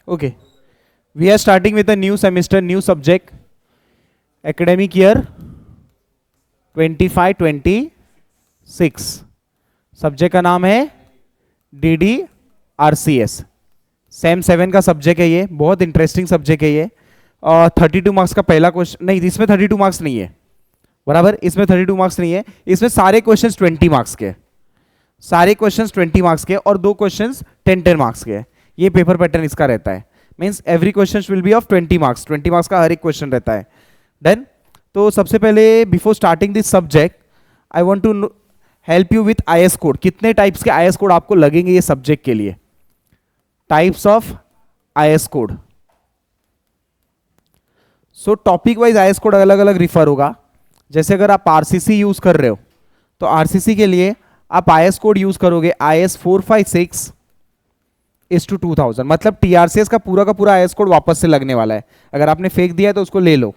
Okay. We are starting with a new semester, new subject, academic year 25-26. Subject का नाम है DDRCS। Same 7 का subject है ये, बहुत इंटरेस्टिंग सब्जेक्ट है ये। और 32 मार्क्स का पहला क्वेश्चन, नहीं इसमें 32 मार्क्स नहीं है, बराबर, इसमें 32 मार्क्स नहीं है। इसमें सारे क्वेश्चंस 20 मार्क्स के, सारे क्वेश्चंस 20 मार्क्स के और दो क्वेश्चंस 10 मार्क्स के। ये पेपर पैटर्न इसका रहता है। Means every question will be of 20 marks, 20 marks का हर एक क्वेश्चन रहता है। देन तो सबसे पहले before starting this subject I want to help you with IS code. कितने टाइप्स के आईएस कोड आपको लगेंगे ये सब्जेक्ट के लिए? Types of IS code. So topic wise IS code अलग अलग रिफर होगा। जैसे अगर आप आरसीसी यूज कर रहे हो तो आरसीसी के लिए आप आईएस कोड यूज करोगे IS 456:2000। मतलब टीआरसीएस का पूरा आईएस कोड वापस से लगने वाला है। अगर आपने फेंक दिया है तो उसको ले लो,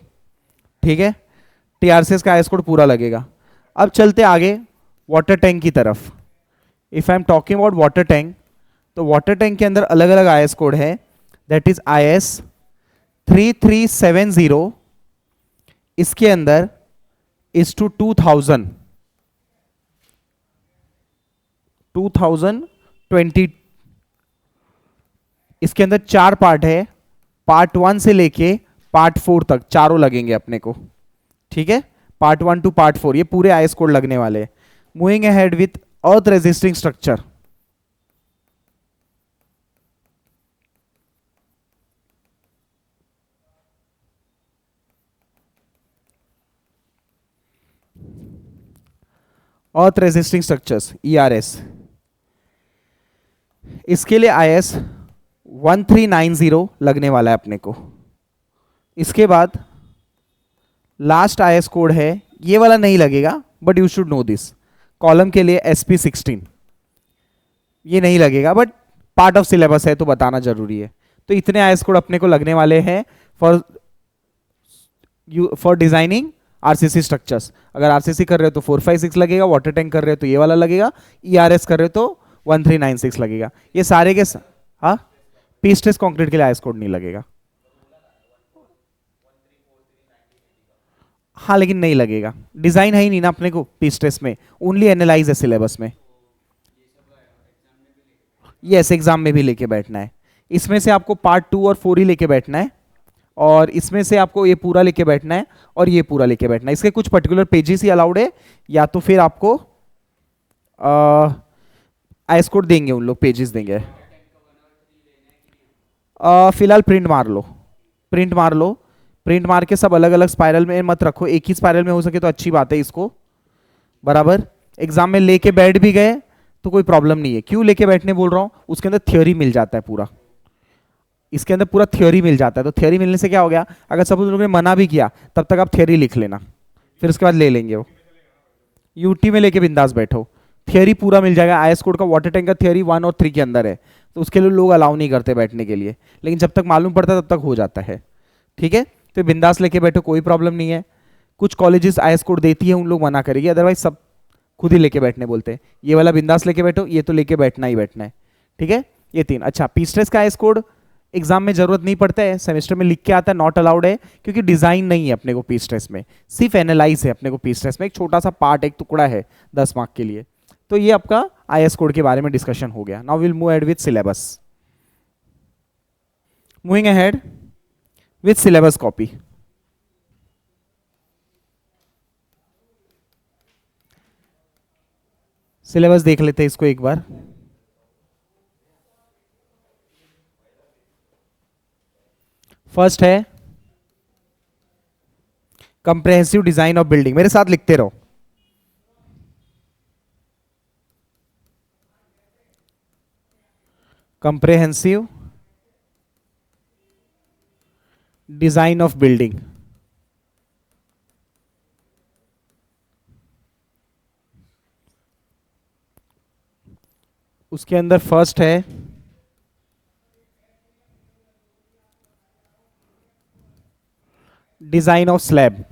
ठीक है। टीआरसीएस का आईएस कोड पूरा लगेगा। अब चलते आगे वाटर टैंक की तरफ। If I am talking about water tank, तो वाटर टैंक के अंदर अलग अलग आईएस कोड है। That is IS 3370। इसके अंदर इज टू 2020। इसके अंदर 4 पार्ट है, पार्ट 1 से लेके पार्ट 4 तक चारों लगेंगे अपने को, ठीक है। पार्ट 1 टू पार्ट 4 ये पूरे आईएस कोड लगने वाले हैं। Moving ahead with earth resisting structure. Earth resisting structures ERS, इसके लिए IS 1390 लगने वाला है अपने को। इसके बाद लास्ट आईएस कोड है, ये वाला नहीं लगेगा but you should know this. Column के लिए SP16, ये नहीं लगेगा बट पार्ट ऑफ सिलेबस है तो बताना जरूरी है। तो इतने आईएस कोड अपने को लगने वाले हैं फॉर डिजाइनिंग आरसीसी स्ट्रक्चर्स। अगर आरसीसी कर रहे हो तो 456 लगेगा, वाटर टैंक कर रहे हो तो ये वाला लगेगा, ERS कर रहे हो तो 1396 लगेगा। ये सारे के हाँ, पी स्ट्रेस कॉन्क्रीट के लिए आईएस कोड नहीं लगेगा। हाँ लेकिन नहीं लगेगा, डिजाइन है ही नहीं ना अपने को पी स्ट्रेस में, ओनली एनालाइज है सिलेबस में। यस, एग्जाम में भी लेके बैठना है। इसमें से आपको पार्ट 2 और 4 ही लेके बैठना है, और इसमें से आपको ये पूरा लेके बैठना है और ये पूरा लेके बैठना है। इसके कुछ पर्टिकुलर पेजेस ही अलाउड है, या तो फिर आपको आईएस कोड देंगे, उन लोग पेजेस देंगे। फिलहाल प्रिंट मार लो, प्रिंट मार लो। प्रिंट मार के सब अलग अलग स्पाइरल में मत रखो, एक ही स्पाइरल में हो सके तो अच्छी बात है इसको, बराबर। एग्जाम में लेके बैठ भी गए तो कोई प्रॉब्लम नहीं है। क्यों लेके बैठने बोल रहा हूं, उसके अंदर थ्योरी मिल जाता है पूरा, इसके अंदर पूरा थ्योरी मिल जाता है। तो थ्योरी मिलने से क्या हो गया, अगर सपोज लोगों ने मना भी किया तब तक आप थ्योरी लिख लेना, फिर उसके बाद ले लेंगे वो। यूटी में लेके बिंदास बैठो, थ्योरी पूरा मिल जाएगा। आईएस कोड का वाटर टैंक का थ्योरी 1 और 3 के अंदर है, तो उसके लिए लोग अलाउ नहीं करते बैठने के लिए, लेकिन जब तक मालूम पड़ता है तब तक हो जाता है, ठीक है। तो बिंदास लेके बैठो, कोई प्रॉब्लम नहीं है। कुछ कॉलेजेस आईएस कोड देती है, उन लोग मना करेगी, अदरवाइज सब खुद ही लेके बैठने बोलते हैं। ये वाला बिंदास लेके बैठो, ये तो लेके बैठना ही बैठना है, ठीक है। ये 3। अच्छा, पी स्ट्रेस का आईएस कोड एग्जाम में जरूरत नहीं पड़ता है, सेमेस्टर में लिख के आता है, नॉट अलाउड है, क्योंकि डिजाइन नहीं है अपने को पी स्ट्रेस में, सिर्फ एनालाइज है अपने को पी स्ट्रेस में। एक छोटा सा पार्ट, एक टुकड़ा है 10 मार्क के लिए। तो ये आपका आईएस कोड के बारे में डिस्कशन हो गया। Now will move ahead with syllabus. Moving ahead with syllabus copy. Syllabus देख लेते हैं इसको एक बार। फर्स्ट है कंप्रेहेंसिव डिजाइन ऑफ बिल्डिंग, मेरे साथ लिखते रहो। Comprehensive design of building. उसके अंदर फर्स्ट है डिजाइन ऑफ स्लैब।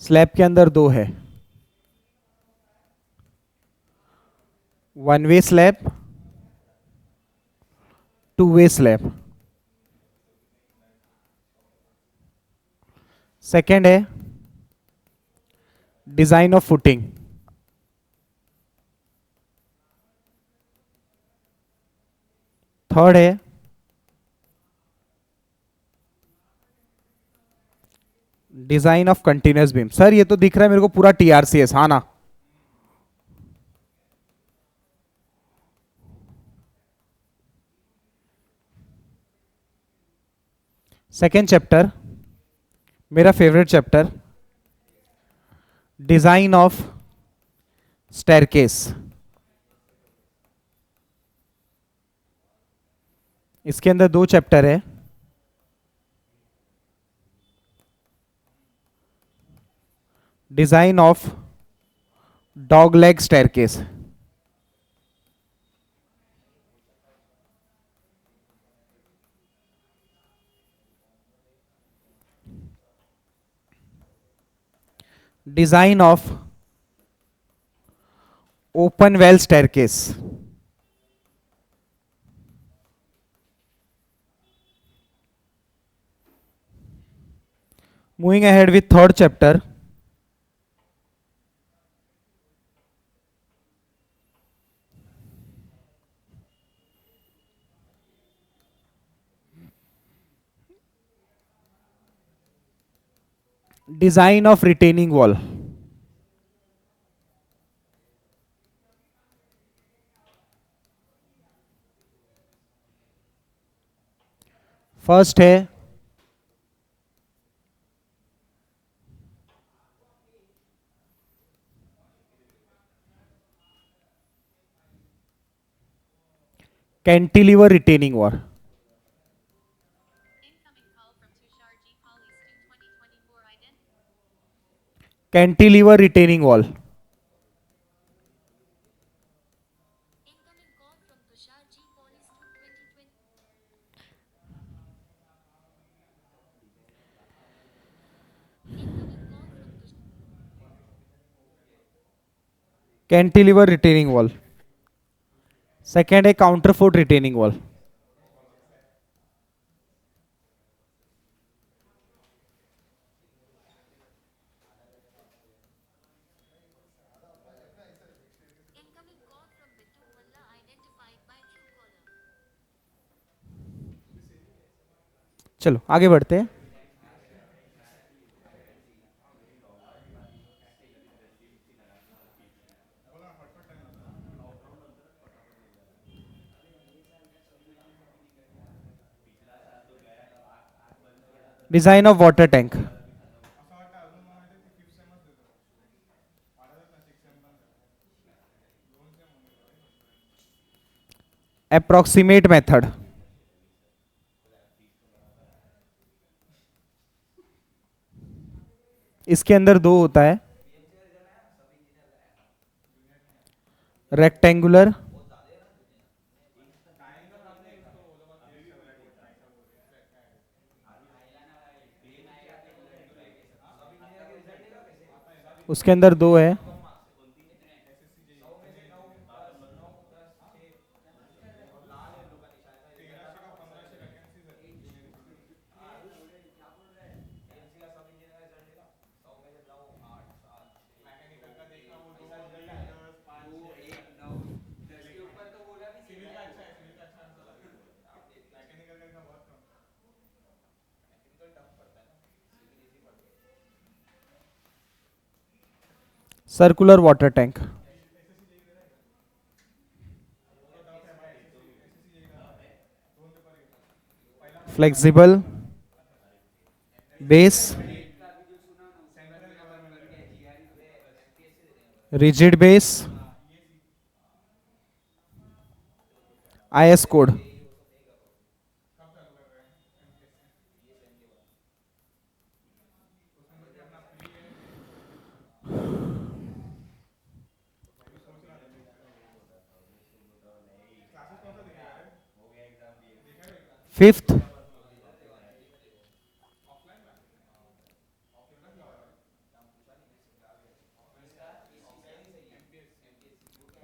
स्लैब के अंदर 2 है, one way slab, two way slab. Second है डिजाइन ऑफ फुटिंग। थर्ड है design of continuous beam. Sir ये तो दिख रहा है मेरे को पूरा टीआरसीएस, हाँ ना? सेकेंड चैप्टर मेरा favourite chapter, design of staircase. इसके अंदर दो चैप्टर है, design of dog leg staircase. Design of open well staircase. Moving ahead with third chapter, design of retaining wall. First है cantilever retaining wall. Cantilever retaining wall. Cantilever retaining wall. Second है counterfort retaining wall. चलो आगे बढ़ते हैं। Design of water tank. Approximate method. इसके अंदर दो होता है, रेक्टेंगुलर उसके अंदर दो है, circular water tank, flexible base, rigid base, IS code. Fifth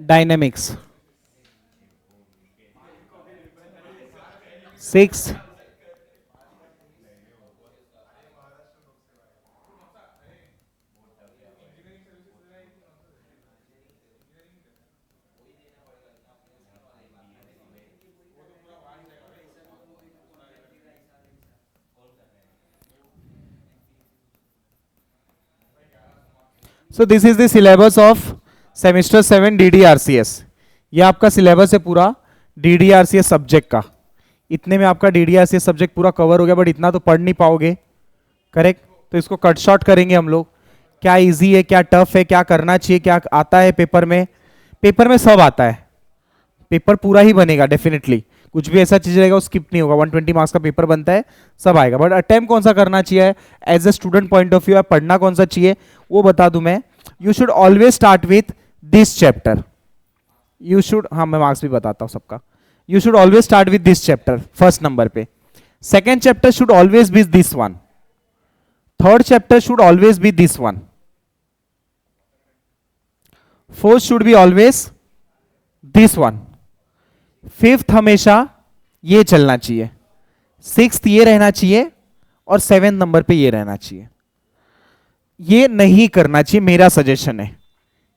dynamics. 6। So this is the syllabus of semester 7 DDRCS। ये आपका सिलेबस है पूरा DDRCS सब्जेक्ट का। इतने में आपका DDRCS सब्जेक्ट पूरा कवर हो गया, बट इतना तो पढ़ नहीं पाओगे, करेक्ट। तो इसको कट शॉर्ट करेंगे हम लोग। क्या इजी है, क्या टफ है, क्या करना चाहिए, क्या आता है पेपर में। पेपर में सब आता है, पेपर पूरा ही बनेगा डेफिनेटली। कुछ भी ऐसा चीज रहेगा वो स्किप नहीं होगा। 120 मार्क्स का पेपर बनता है, सब आएगा। बट अटेम्प्ट कौन सा करना चाहिए as a student point of view, पढ़ना कौन सा चाहिए वो बता दूं मैं। You should always start with this chapter. You should, हाँ मैं मार्क्स भी बताता हूं सबका। You should always start with this chapter first number पे। Second chapter should always be this one. Third chapter should always be this one. Fourth should be always this one. Fifth हमेशा ये चलना चाहिए, sixth ये रहना चाहिए, और seventh number पे ये रहना चाहिए। ये नहीं करना चाहिए, मेरा सजेशन है,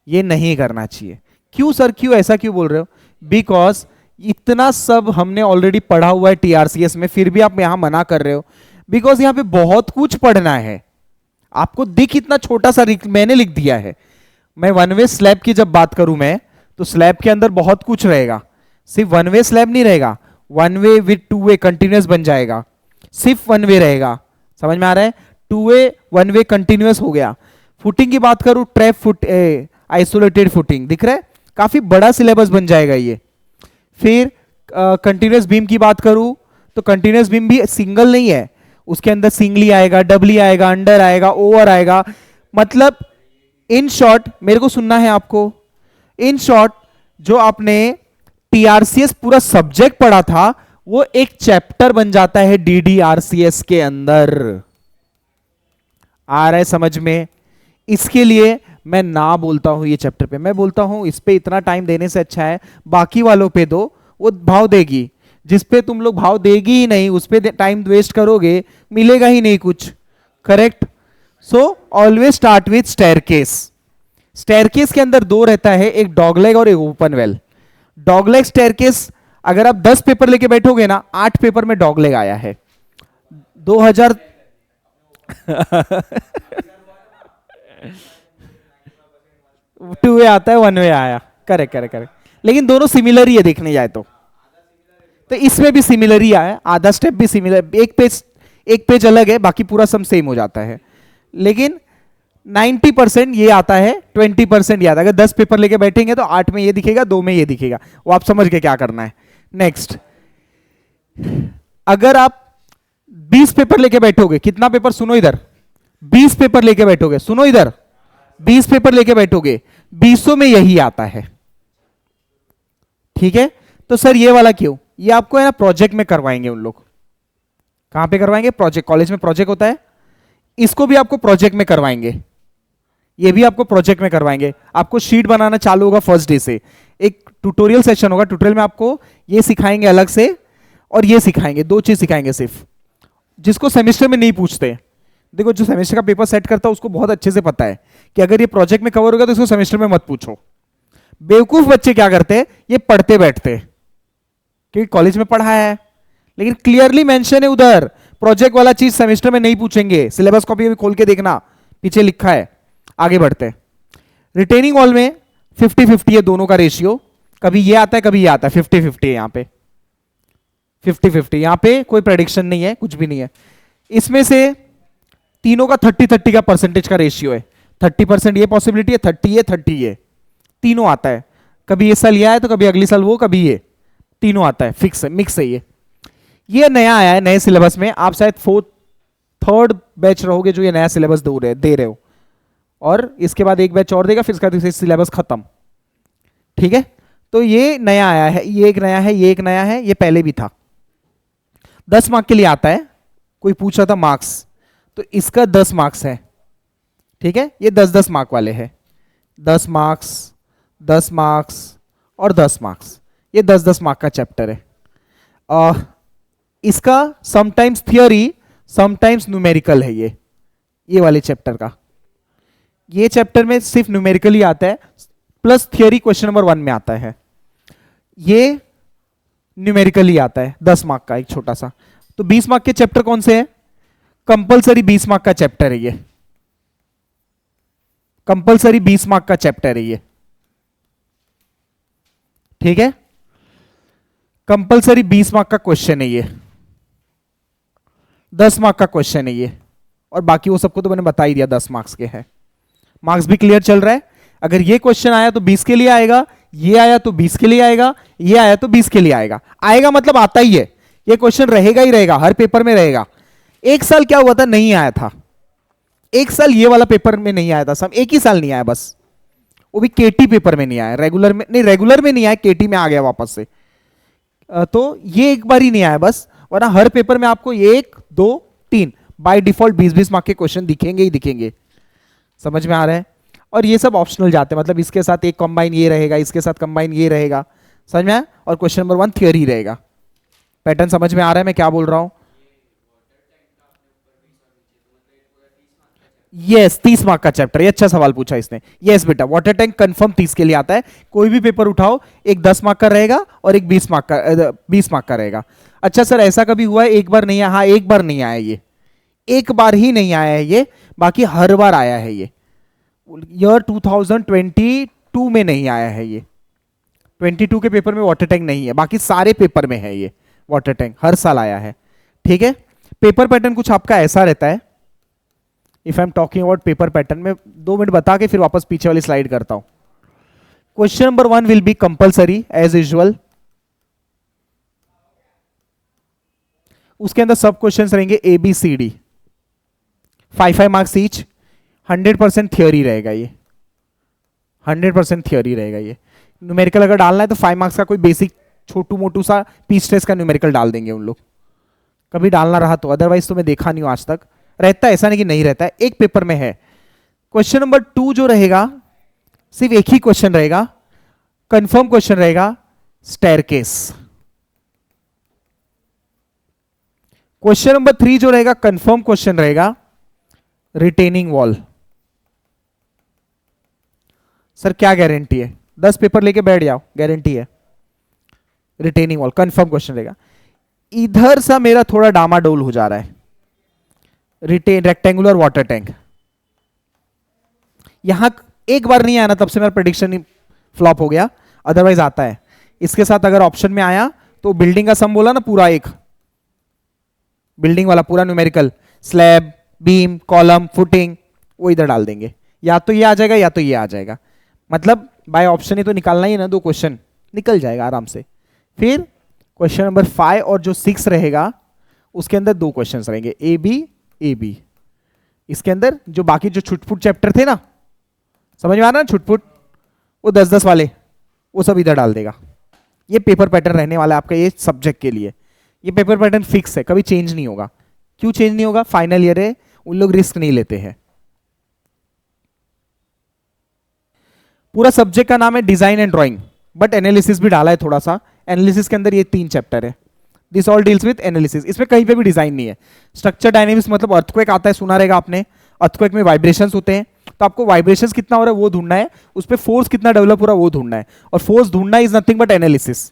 ये नहीं करना चाहिए। क्यों सर, क्यों ऐसा क्यों बोल रहे हो? बिकॉज इतना सब हमने ऑलरेडी पढ़ा हुआ है TRCS में, फिर भी आप यहां मना कर रहे हो। बिकॉज यहां पे बहुत कुछ पढ़ना है। आपको दिख इतना छोटा सा मैंने लिख दिया है। मैं वन वे स्लैब की जब बात करूं मैं, तो स्लैब के अंदर बहुत कुछ रहेगा। सिर्फ वन वे स्लैब नहीं रहेगा, one way with two way continuous बन जाएगा। सिर्फ वन वे रहेगा, समझ में आ रहा है? Two way one way continuous हो गया। फुटिंग की बात करूं, ट्रैप फुट, आइसोलेटेड फुटिंग, दिख रहा है? काफी बड़ा सिलेबस बन जाएगा ये। फिर कंटिन्यूअस बीम की बात करूं तो कंटिन्यूअस बीम भी सिंगल नहीं है, उसके अंदर सिंगली आएगा, डबली आएगा, अंडर आएगा, ओवर आएगा। मतलब इन शॉर्ट, मेरे को सुनना है आपको, इन शॉर्ट जो आपने TRCS पूरा सब्जेक्ट पढ़ा था वो एक चैप्टर बन जाता है DDRCS के अंदर। आ रहा है समझ में? इसके लिए मैं ना बोलता हूं ये चैप्टर पे, मैं बोलता हूं इस पे इतना टाइम देने से अच्छा है बाकी वालों पे दो, वो भाव देगी। जिस पे तुम लोग भाव देगी ही नहीं, उस पे टाइम वेस्ट करोगे, मिलेगा ही नहीं कुछ, correct. So always start with staircase. Staircase के अंदर दो रहता है, एक डॉगलेग और एक ओपन वेल। डॉगलेग स्टेयरकेस अगर आप 10 पेपर लेके बैठोगे ना, 8 पेपर में डॉगलेग आया है 2000। टू वे आता है, वन वे आया, करेक्ट करेक्ट करेक्ट। लेकिन दोनों सिमिलर ही है देखने जाए तो इसमें भी सिमिलर ही आया, आधा स्टेप भी सिमिलर। एक पेज अलग है, बाकी पूरा सम सेम हो जाता है। लेकिन 90% ये आता है, 20% ये आता है। अगर 10 पेपर लेके बैठेंगे तो 8 में ये दिखेगा, 2 में ये दिखेगा। वो आप समझ के क्या करना है। नेक्स्ट, अगर आप 20 पेपर लेके बैठोगे, कितना पेपर सुनो इधर, 20 पेपर लेके बैठोगे, सुनो इधर, 20 पेपर लेके बैठोगे, 20 में यही आता है। ठीक है, तो सर ये वाला क्यों? ये आपको है ना प्रोजेक्ट में करवाएंगे उन लोग। कहां पे करवाएंगे? प्रोजेक्ट, कॉलेज में प्रोजेक्ट होता है, इसको भी आपको प्रोजेक्ट में करवाएंगे, ये भी आपको प्रोजेक्ट में करवाएंगे। आपको शीट बनाना चालू होगा फर्स्ट डे से, एक ट्यूटोरियल सेशन होगा, ट्यूटोरियल में आपको ये सिखाएंगे अलग से और ये सिखाएंगे, 2 चीज सिखाएंगे सिर्फ, जिसको सेमेस्टर में नहीं पूछते। देखो जो सेमेस्टर का पेपर सेट करता है उसको बहुत अच्छे से पता है कि अगर ये प्रोजेक्ट में कवर होगा तो इसको सेमेस्टर में मत पूछो। बेवकूफ बच्चे क्या करते हैं, ये पढ़ते बैठते क्योंकि कॉलेज में पढ़ा है, लेकिन क्लियरली मेंशन है उधर, प्रोजेक्ट वाला चीज सेमेस्टर में नहीं पूछेंगे। सिलेबस कॉपी भी खोल के देखना, पीछे लिखा है। आगे बढ़ते, रिटेनिंग वॉल में 50-50 है दोनों का रेशियो, कभी ये आता है कभी ये आता है, 50-50 है यहां पे, 50-50। यहां पे कोई प्रेडिक्शन नहीं है, कुछ भी नहीं है। इसमें से तीनों का 30-30 का परसेंटेज का रेशियो है। 30% ये पॉसिबिलिटी है, 30 ये, 30 ये, तीनों आता है। कभी ये साल ये आया तो कभी अगली साल वो, कभी ये, तीनों आता है, फिक्स है, मिक्स है। ये नया आया है नए सिलेबस में। आप शायद थर्ड बैच रहोगे जो ये नया सिलेबस दे रहे हो, और इसके बाद एक बैच और देगा, फिर इसका सिलेबस खत्म। ठीक है, तो ये नया आया है, ये एक नया है, ये एक नया है, ये पहले भी था। 10 मार्क के लिए आता है। कोई पूछ रहा था मार्क्स, तो इसका 10 मार्क्स है। ठीक है, ये 10-10 मार्क वाले हैं, 10 मार्क्स, 10 मार्क्स और 10 मार्क्स। ये 10-10 मार्क का चैप्टर है। इसका समटाइम्स थियोरी समटाइम्स न्यूमेरिकल है ये वाले चैप्टर का। ये चैप्टर में सिर्फ न्यूमेरिकल ही आता है, प्लस थियोरी क्वेश्चन नंबर 1 में आता है। ये न्यूमेरिकल ही आता है 10 मार्क का, एक छोटा सा। तो 20 मार्क के चैप्टर कौन से हैं? कंपलसरी 20 मार्क का चैप्टर है ये, कंपलसरी 20 मार्क का चैप्टर है ये, ठीक है। कंपलसरी 20 मार्क का क्वेश्चन है ये, 10 मार्क का क्वेश्चन है ये, और बाकी वो सबको तो मैंने बता ही दिया 10 मार्क्स के है। मार्क्स भी क्लियर चल रहा है। अगर ये क्वेश्चन आया तो 20 के लिए आएगा, ये आया तो 20 के लिए आएगा, ये आया तो 20 के लिए आएगा। आएगा मतलब आता ही है, ये क्वेश्चन रहेगा ही रहेगा, हर पेपर में रहेगा। एक साल क्या हुआ था, नहीं आया था, एक साल ये वाला पेपर में नहीं आया था, सब एक ही साल नहीं आया बस, वो भी केटी पेपर में नहीं आया, रेगुलर में नहीं, रेगुलर में नहीं आया, केटी में आ गया वापस से। तो ये एक बार ही नहीं आया बस, वरना हर पेपर में आपको 1 2 3 बाय डिफॉल्ट 20-20 मार्क के क्वेश्चन दिखेंगे ही दिखेंगे। समझ में आ रहा है? और ये सब ऑप्शनल जाते हैं, मतलब इसके साथ एक कंबाइन ये रहेगा, इसके साथ कंबाइन ये रहेगा, समझ में आया? और क्वेश्चन नंबर 1 थियोरी रहेगा। पैटर्न समझ में आ रहा है मैं क्या बोल रहा हूं? यस, 30 मार्क का चैप्टर, ये अच्छा सवाल पूछा इसने। यस बेटा, वाटर टैंक कंफर्म 30 के लिए आता है। कोई भी पेपर उठाओ, एक 10 मार्क का रहेगा और एक 20 मार्क का 20 मार्क का रहेगा। अच्छा सर, ऐसा कभी हुआ है एक बार नहीं आया? हाँ, एक बार नहीं आया, ये एक बार ही नहीं आया है ये, बाकी हर बार आया है ये। ईयर 2022 में नहीं आया है ये, 22 के पेपर में वाटर टैंक नहीं है, बाकी सारे पेपर में है ये वाटर टैंक, हर साल आया है, ठीक है। पेपर पैटर्न कुछ आपका ऐसा रहता है, if I am talking about paper pattern में 2 मिनट बता के फिर वापस पीछे वाली स्लाइड करता हूं। Question number 1 will be compulsory as usual, उसके अंदर सब क्वेश्चंस रहेंगे ABCD, 5 मार्क्स ईच, 100% थियोरी रहेगा ये, 100% थियोरी रहेगा ये। न्यूमेरिकल अगर डालना है तो 5 मार्क्स का कोई बेसिक छोटू मोटू सा पीस टेस्ट का न्यूमेरिकल डाल देंगे उन लोग, कभी डालना रहा तो, अदरवाइज तो मैं देखा नहीं हूं आज तक। रहता है, ऐसा नहीं कि नहीं रहता है, एक पेपर में है। क्वेश्चन नंबर 2 जो रहेगा सिर्फ एक ही क्वेश्चन रहेगा, कंफर्म क्वेश्चन रहेगा, स्टेयरकेस। क्वेश्चन नंबर 3 जो रहेगा कंफर्म क्वेश्चन रहेगा, रिटेनिंग वॉल। सर क्या गारंटी है? 10 पेपर लेके बैठ जाओ, गारंटी है। रिटेनिंग वॉल कंफर्म क्वेश्चन रहेगा। इधर सा मेरा थोड़ा डामाडोल हो जा रहा है, रेक्टेंगुलर वाटर टैंक, यहां एक बार नहीं आया ना, तब से मेरा प्रेडिक्शन फ्लॉप हो गया, अदरवाइज आता है। इसके साथ अगर ऑप्शन में आया तो बिल्डिंग का सम बोला ना, पूरा एक बिल्डिंग वाला पूरा numerical, slab, beam, column, footing, वो इधर डाल देंगे, या तो ये आ जाएगा या तो ये आ जाएगा, मतलब बाय ऑप्शन ही तो निकालना ही है ना, 2 क्वेश्चन निकल जाएगा आराम से। फिर क्वेश्चन नंबर 5 और जो 6 रहेगा उसके अंदर 2 क्वेश्चन रहेंगे, ए बी। इसके अंदर जो बाकी जो छुटपुट चैप्टर थे ना, समझ में आ रहा है छुटपुट, वो 10-10 वाले, वो सब इधर डाल देगा। ये पेपर पैटर्न रहने वाला है आपका ये सब्जेक्ट के लिए। ये पेपर पैटर्न फिक्स है, कभी चेंज नहीं होगा। क्यों चेंज नहीं होगा? फाइनल ईयर है, उन लोग रिस्क नहीं लेते हैं। पूरा सब्जेक्ट का नाम है design and drawing, but analysis भी डाला है थोड़ा सा। एनालिसिस के अंदर ये 3 चैप्टर है, this all deals with analysis. इसमें कहीं पे भी डिजाइन नहीं है। स्ट्रक्चर डायनेमिक्स मतलब अर्थक्वेक आता है, सुना रहेगा आपने, अर्थक्वेक में वाइब्रेशंस होते हैं, तो आपको वाइब्रेशंस कितना हो रहा है वो ढूंढना है, उस पर फोर्स कितना डेवलप हो रहा है वो ढूंढना है, और फोर्स ढूंढना इज नथिंग बट एनालिसिस।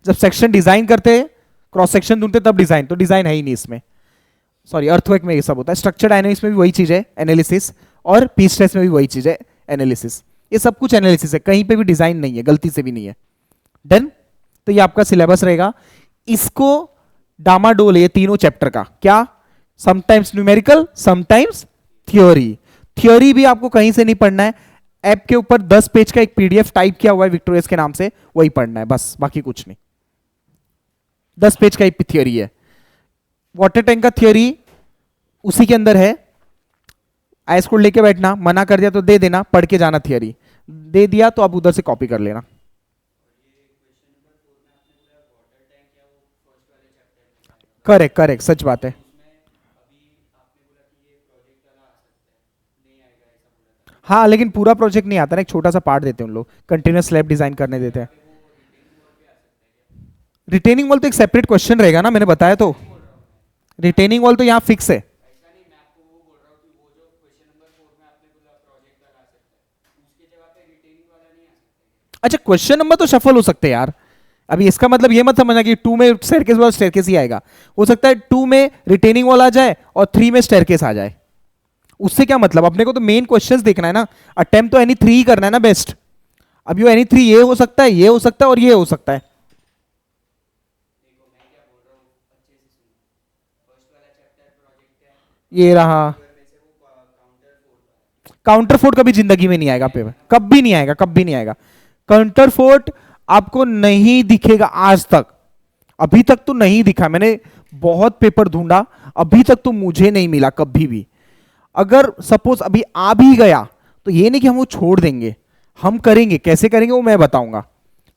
जब सेक्शन डिजाइन करते हैं, क्रॉस सेक्शन ढूंढते तब डिजाइन, तो डिजाइन है ही नहीं इसमें, सॉरी अर्थक्वेक में ये सब होता है। स्ट्रक्चर डायनेमिक्स में भी वही चीज है एनालिसिस, और पीस टेस्ट में भी वही चीज है एनालिसिस। ये सब कुछ एनालिसिस है, कहीं पे भी डिजाइन नहीं है, गलती से भी नहीं है। डन? तो ये आपका सिलेबस रहेगा। इसको डामाडोल है ये तीनों चैप्टर का, क्या? Sometimes numerical, sometimes theory. Theory भी आपको कहीं से नहीं पढ़ना है, ऐप के ऊपर 10 पेज का एक PDF टाइप किया हुआ है विक्टोरियस के नाम से, वही पढ़ना है बस, बाकी कुछ नहीं। 10 पेज का एक थ्योरी है। वाटर टैंक का थ्योरी उसी के अंदर है, आइस कोड लेके बैठना, मना कर दिया तो दे देना, पढ़ के जाना, थियरी दे दिया तो आप उधर से कॉपी कर लेना। करेक्ट करेक्ट, सच बात है। हाँ लेकिन पूरा प्रोजेक्ट नहीं आता ना, एक छोटा सा पार्ट देते हैं उन लोग, कंटिन्यूस स्लैब डिजाइन करने देते हैं। रिटेनिंग वॉल तो एक सेपरेट क्वेश्चन रहेगा ना, मैंने बताया तो। रिटेनिंग वॉल तो यहाँ फिक्स है। अच्छा क्वेश्चन नंबर तो शफल हो सकते हैं यार। अभी इसका मतलब ये मत समझना कि 2 में स्टेयरकेस वाला स्टेयरकेस ही आएगा। हो सकता है 2 में रिटेनिंग वॉल आ जाए और 3 में स्टेयरकेस आ जाए। उससे क्या मतलब, अपने को तो मेन क्वेश्चंस देखना है ना। अटेम्प्ट तो एनी 3 ही करना है ना बेस्ट। अब ये एनी 3 ये हो सकता है, ये हो सकता है और ये हो सकता है। ये रहा। काउंटर फोर्ट कभी जिंदगी में नहीं आएगा पेपर, कभी नहीं आएगा, कभी नहीं आएगा। काउंटर फोर्ट आपको नहीं दिखेगा आज तक। अभी तक तो नहीं दिखा, मैंने बहुत पेपर ढूंढा, अभी तक तो मुझे नहीं मिला कभी भी। अगर सपोज अभी आ भी गया तो ये नहीं कि हम वो छोड़ देंगे, हम करेंगे। कैसे करेंगे वो मैं बताऊंगा।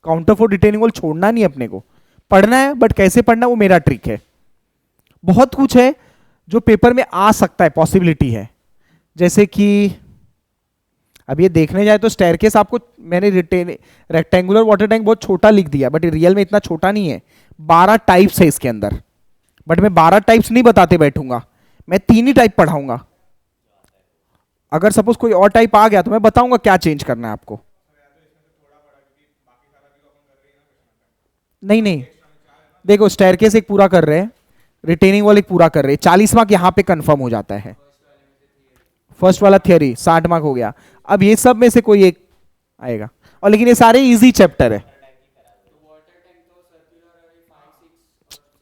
काउंटर फोर्ट रिटेनिंग वॉल छोड़ना नहीं अपने को, पढ़ना है, बट कैसे पढ़ना वो मेरा ट्रिक है। बहुत कुछ है जो पेपर में आ सकता है, पॉसिबिलिटी है। जैसे कि अब ये देखने जाए तो स्टेयरकेस आपको मैंने रेक्टेंगुलर वाटर टैंक बहुत छोटा लिख दिया, बट रियल में इतना छोटा नहीं है। 12 टाइप्स है इसके अंदर, बट मैं 12 टाइप्स नहीं बताते बैठूंगा, मैं 3 ही टाइप पढ़ाऊंगा। अगर सपोज कोई और टाइप आ गया तो मैं बताऊंगा क्या चेंज करना है आपको। नहीं नहीं, देखो स्टेयरकेस एक पूरा कर रहे हैं, रिटेनिंग वॉल एक पूरा कर रहे हैं, 40 मार्क यहाँ पे कंफर्म हो जाता है। फर्स्ट वाला थियरी 60 मार्क हो गया। अब ये सब में से कोई एक आएगा, और लेकिन ये सारे इजी चैप्टर है।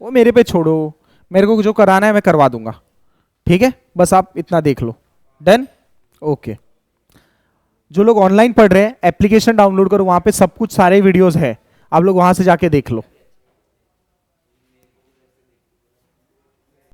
वो मेरे पे छोड़ो, मेरे को जो कराना है मैं करवा दूंगा। ठीक है, बस आप इतना देख लो। डन। ओके। जो लोग ऑनलाइन पढ़ रहे हैं एप्लीकेशन डाउनलोड करो, वहां पे सब कुछ सारे वीडियोस है, आप लोग वहां से जाके देख लो।